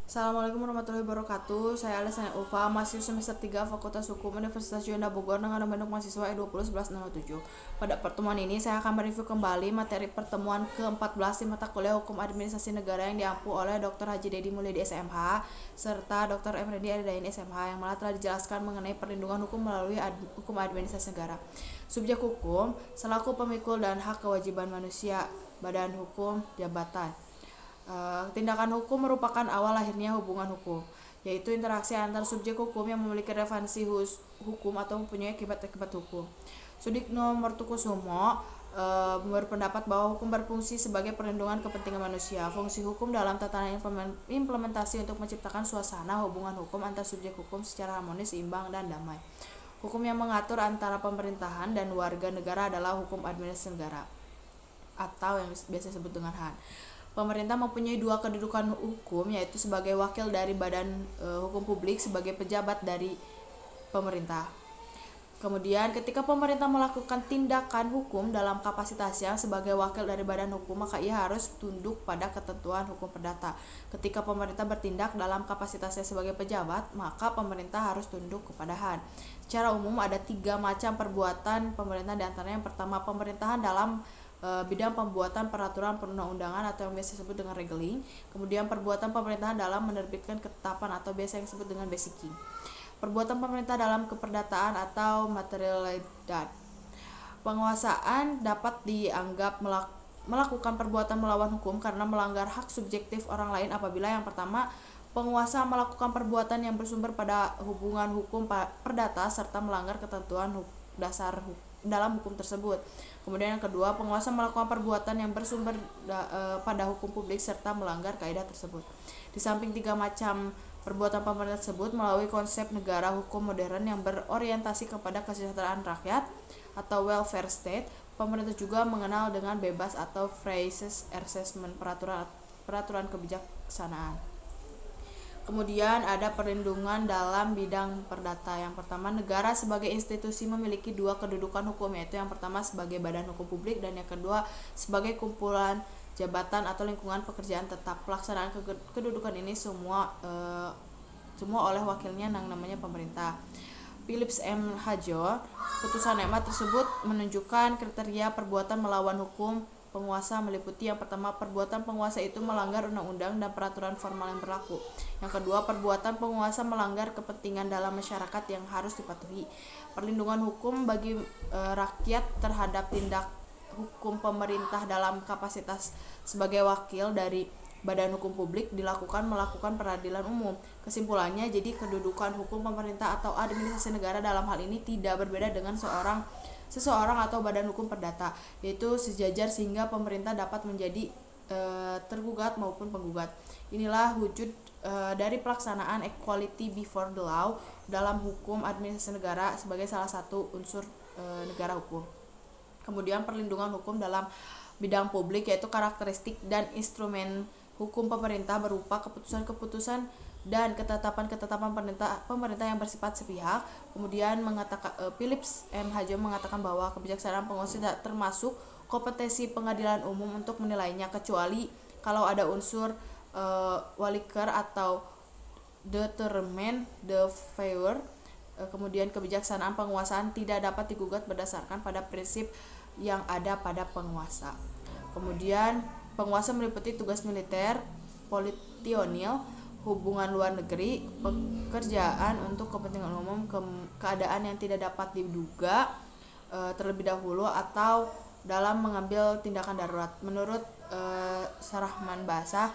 Assalamualaikum warahmatullahi wabarakatuh. Saya Alesanya Ulfa, mahasiswa semester 3 Fakultas Hukum Universitas Juanda Bogor dengan nomor induk mahasiswa E201107. Pada pertemuan ini saya akan mereview kembali materi pertemuan ke-14 di mata kuliah Hukum Administrasi Negara yang diampu oleh Dr. Haji Dedi Mulyadi SMH serta Dr. Efrendi Aridain SMH yang malah telah dijelaskan mengenai perlindungan hukum melalui hukum administrasi negara. Subjek hukum selaku pemikul dan hak kewajiban manusia, badan hukum, jabatan. Tindakan hukum merupakan awal lahirnya hubungan hukum, yaitu interaksi antar subjek hukum yang memiliki relevansi hukum atau mempunyai akibat-akibat hukum. Sudikno Mortukusumo berpendapat bahwa hukum berfungsi sebagai perlindungan kepentingan manusia. Fungsi hukum dalam tatanan implementasi untuk menciptakan suasana hubungan hukum antar subjek hukum secara harmonis, seimbang, dan damai. Hukum yang mengatur antara pemerintahan dan warga negara adalah hukum administrasi negara atau yang biasa disebut dengan HAN. Pemerintah mempunyai dua kedudukan hukum, yaitu sebagai wakil dari badan hukum publik sebagai pejabat dari pemerintah. Kemudian ketika pemerintah melakukan tindakan hukum dalam kapasitasnya sebagai wakil dari badan hukum, maka ia harus tunduk pada ketentuan hukum perdata. Ketika pemerintah bertindak dalam kapasitasnya sebagai pejabat, maka pemerintah harus tunduk kepada HAN. Secara umum ada 3 macam perbuatan pemerintah, diantaranya yang pertama pemerintahan dalam bidang pembuatan peraturan perundang-undangan atau yang biasa disebut dengan regeling. Kemudian perbuatan pemerintahan dalam menerbitkan ketetapan atau biasa yang disebut dengan basicing. Perbuatan pemerintah dalam keperdataan atau materialidad. Penguasaan dapat dianggap melakukan perbuatan melawan hukum karena melanggar hak subjektif orang lain apabila yang pertama penguasa melakukan perbuatan yang bersumber pada hubungan hukum perdata serta melanggar ketentuan dasar dalam hukum tersebut. Kemudian yang kedua, penguasa melakukan perbuatan yang bersumber pada hukum publik serta melanggar kaidah tersebut. Di samping 3 macam perbuatan pemerintah tersebut melalui konsep negara hukum modern yang berorientasi kepada kesejahteraan rakyat atau welfare state, pemerintah juga mengenal dengan bebas atau free assessment peraturan kebijaksanaan. Kemudian ada perlindungan dalam bidang perdata. Yang pertama, negara sebagai institusi memiliki 2 kedudukan hukum, yaitu yang pertama sebagai badan hukum publik dan yang kedua sebagai kumpulan jabatan atau lingkungan pekerjaan tetap. Pelaksanaan kedudukan ini semua oleh wakilnya yang namanya pemerintah. Philips M. Hajo, putusan MA tersebut menunjukkan kriteria perbuatan melawan hukum penguasa meliputi yang pertama, perbuatan penguasa itu melanggar undang-undang dan peraturan formal yang berlaku. Yang kedua, perbuatan penguasa melanggar kepentingan dalam masyarakat yang harus dipatuhi. Perlindungan hukum bagi rakyat terhadap tindak hukum pemerintah dalam kapasitas sebagai wakil dari badan hukum publik dilakukan melakukan peradilan umum. Kesimpulannya, jadi kedudukan hukum pemerintah atau administrasi negara dalam hal ini tidak berbeda dengan seseorang atau badan hukum perdata, yaitu sejajar sehingga pemerintah dapat menjadi tergugat maupun penggugat. Inilah wujud dari pelaksanaan equality before the law dalam hukum administrasi negara sebagai salah satu unsur negara hukum. Kemudian perlindungan hukum dalam bidang publik, yaitu karakteristik dan instrumen hukum pemerintah berupa keputusan-keputusan dan ketetapan-ketetapan pemerintah yang bersifat sepihak. Kemudian Philips M. Hajo mengatakan bahwa kebijaksanaan penguasa tidak termasuk kompetensi pengadilan umum untuk menilainya, kecuali kalau ada unsur waliker atau determine the favor. Kemudian kebijaksanaan penguasaan tidak dapat digugat berdasarkan pada prinsip yang ada pada penguasa. Kemudian penguasa meliputi tugas militer, politionil, hubungan luar negeri, pekerjaan untuk kepentingan umum, keadaan yang tidak dapat diduga terlebih dahulu atau dalam mengambil tindakan darurat. Menurut Sarahman Basah,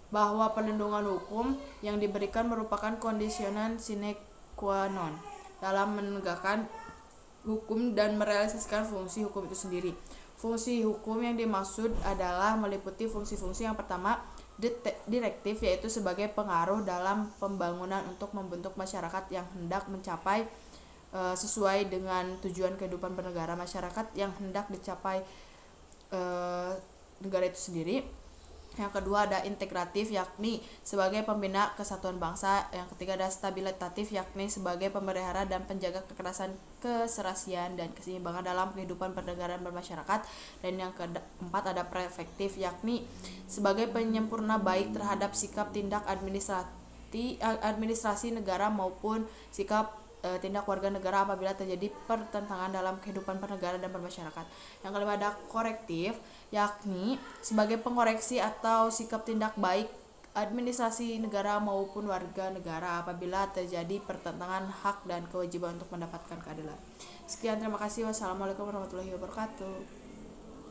bahwa perlindungan hukum yang diberikan merupakan kondisionan sine qua non dalam menegakkan hukum dan merealisasikan fungsi hukum itu sendiri. Fungsi hukum yang dimaksud adalah meliputi fungsi-fungsi yang pertama, direktif, yaitu sebagai pengaruh dalam pembangunan untuk membentuk masyarakat yang hendak mencapai sesuai dengan tujuan kehidupan bernegara masyarakat yang hendak dicapai negara itu sendiri. Yang kedua ada integratif, yakni sebagai pembina kesatuan bangsa. Yang ketiga ada stabilitatif, yakni sebagai pemelihara dan penjaga keserasian dan keseimbangan dalam kehidupan bernegara dan bermasyarakat. Dan yang keempat ada preventif, yakni sebagai penyempurna baik terhadap sikap tindak administrasi negara maupun sikap tindak warga negara apabila terjadi pertentangan dalam kehidupan bernegara dan bermasyarakat. Yang kelima ada korektif, yakni sebagai pengoreksi atau sikap tindak baik administrasi negara maupun warga negara apabila terjadi pertentangan hak dan kewajiban untuk mendapatkan keadilan. Sekian, terima kasih. Wassalamualaikum warahmatullahi wabarakatuh.